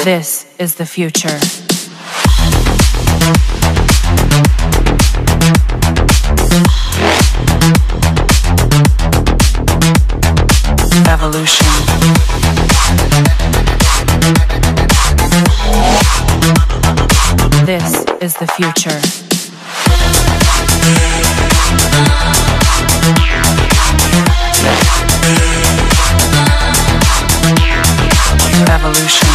This is the future. Evolution. This is the future. Evolution.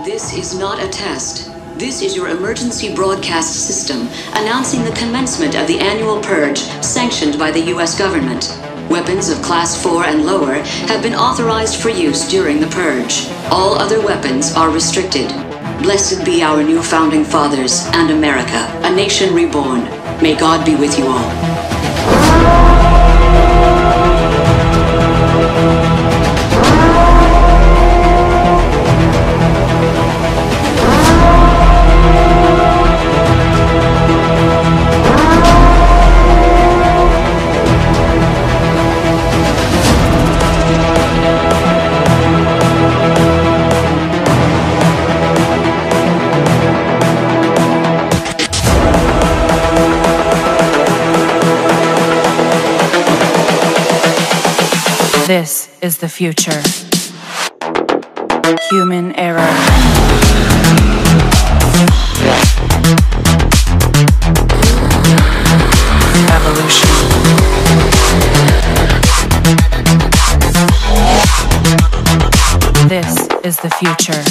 This is not a test. This is your emergency broadcast system announcing the commencement of the annual purge sanctioned by the U.S. government. Weapons of Class 4 and lower have been authorized for use during the purge. All other weapons are restricted. Blessed be our new founding fathers and America, a nation reborn. May God be with you all. This is the future. Human error. Evolution. This is the future.